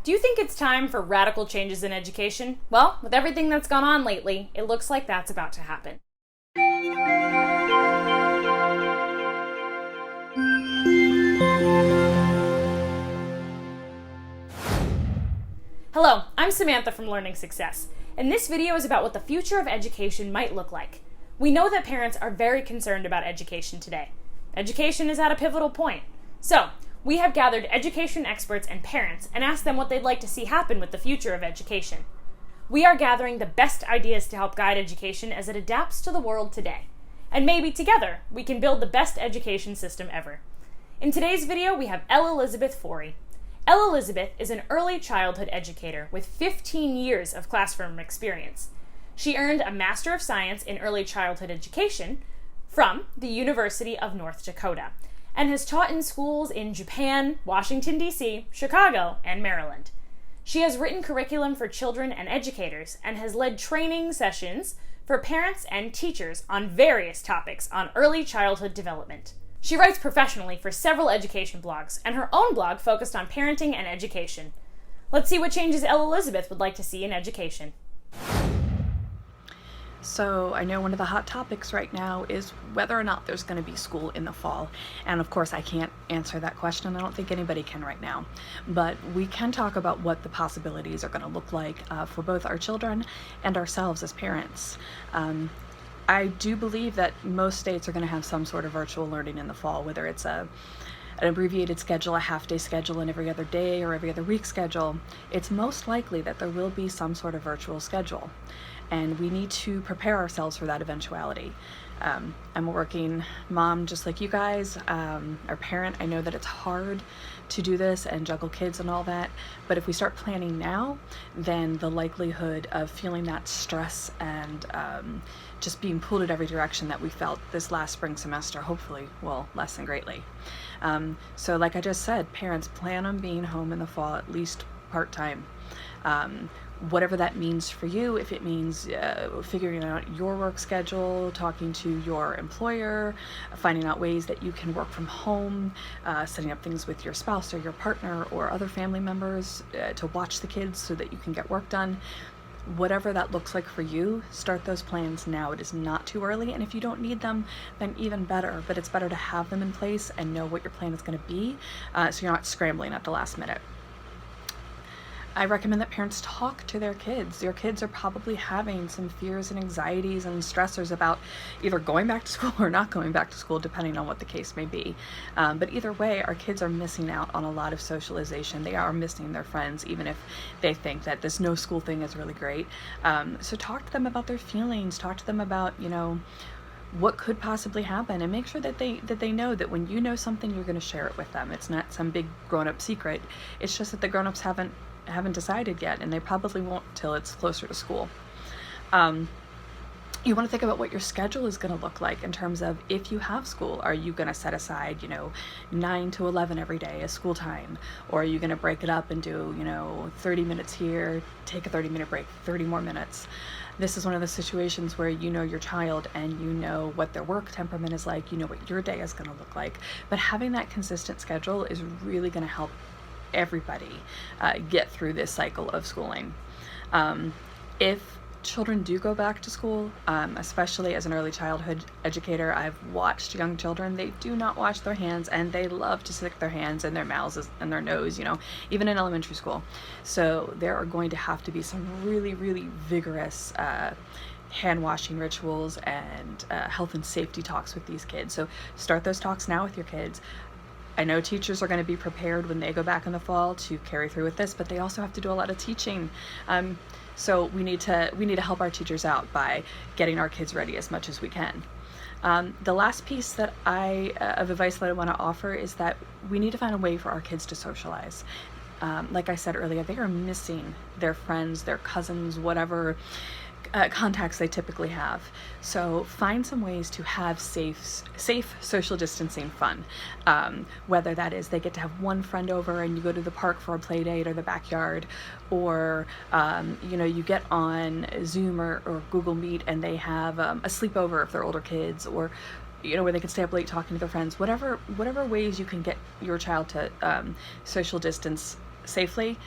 Do you think it's time for radical changes in education? Well, with everything that's gone on lately, it looks like that's about to happen. Hello, I'm Samantha from Learning Success, and this video is about what the future of education might look like. We know that parents are very concerned about education today. Education is at a pivotal point. So, we have gathered education experts and parents and asked them what they'd like to see happen with the future of education. We are gathering the best ideas to help guide education as it adapts to the world today. And maybe together, we can build the best education system ever. In today's video, we have Elizabeth Forry. Elizabeth is an early childhood educator with 15 years of classroom experience. She earned a Master of Science in Early Childhood Education from the University of North Dakota and has taught in schools in Japan, Washington, D.C., Chicago, and Maryland. She has written curriculum for children and educators and has led training sessions for parents and teachers on various topics on early childhood development. She writes professionally for several education blogs, and her own blog focused on parenting and education. Let's see what changes Elizabeth would like to see in education. So I know one of the hot topics right now is whether or not there's going to be school in the fall. And of course I can't answer that question. I don't think anybody can right now. But we can talk about what the possibilities are going to look like for both our children and ourselves as parents. I do believe that most states are going to have some sort of virtual learning in the fall, whether it's an abbreviated schedule, a half-day schedule, an every other day or every other week schedule. It's most likely that there will be some sort of virtual schedule. And we need to prepare ourselves for that eventuality. I'm a working mom just like you guys, or parent. I know that it's hard to do this and juggle kids and all that, but if we start planning now, then the likelihood of feeling that stress and just being pulled in every direction that we felt this last spring semester hopefully will lessen greatly. So like I just said, parents, plan on being home in the fall at least part-time. Whatever that means for you, if it means figuring out your work schedule, talking to your employer, finding out ways that you can work from home, setting up things with your spouse or your partner or other family members to watch the kids so that you can get work done. Whatever that looks like for you, start those plans now. It is not too early, and if you don't need them, then even better, but it's better to have them in place and know what your plan is going to be so you're not scrambling at the last minute. I recommend that parents talk to their kids. Your kids are probably having some fears and anxieties and stressors about either going back to school or not going back to school, depending on what the case may be. But either way, our kids are missing out on a lot of socialization. They are missing their friends, even if they think that this no school thing is really great. So talk to them about their feelings. Talk to them about, what could possibly happen, and make sure that they know that when you know something, you're going to share it with them. It's not some big grown-up secret. It's just that the grown-ups haven't decided yet, and they probably won't till it's closer to school. You want to think about what your schedule is going to look like in terms of if you have school. Are you going to set aside 9 to 11 every day as school time, or are you going to break it up and do 30 minutes here, take a 30-minute break, 30 more minutes? This is one of the situations where you know your child and you know what their work temperament is like, you know what your day is going to look like, but having that consistent schedule is really going to help everybody get through this cycle of schooling. If children do go back to school, especially as an early childhood educator, I've watched young children, they do not wash their hands, and they love to stick their hands in their mouths and their nose, even in elementary school. So there are going to have to be some really, really vigorous hand washing rituals and health and safety talks with these kids. So start those talks now with your kids. I know teachers are going to be prepared when they go back in the fall to carry through with this, but they also have to do a lot of teaching. So we need to help our teachers out by getting our kids ready as much as we can. The last piece that of advice that I want to offer is that we need to find a way for our kids to socialize. Like I said earlier, they are missing their friends, their cousins, whatever contacts they typically have. So find some ways to have safe social distancing fun. Whether that is they get to have one friend over and you go to the park for a play date or the backyard, or you get on Zoom or Google Meet and they have a sleepover if they're older kids, or where they can stay up late talking to their friends. Whatever ways you can get your child to social distance safely,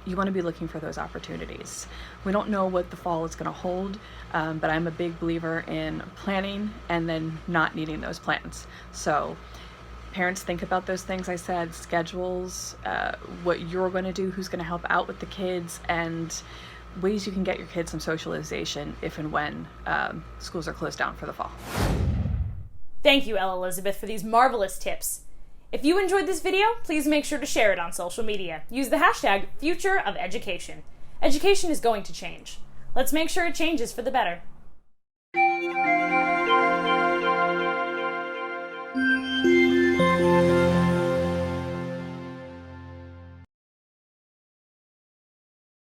you want to be looking for those opportunities. We don't know what the fall is going to hold, but I'm a big believer in planning and then not needing those plans. So parents, think about those things I said, schedules, what you're going to do, who's going to help out with the kids, and ways you can get your kids some socialization if and when schools are closed down for the fall. Thank you, Elizabeth, for these marvelous tips. If you enjoyed this video, please make sure to share it on social media. Use the hashtag #FutureOfEducation. Education is going to change. Let's make sure it changes for the better.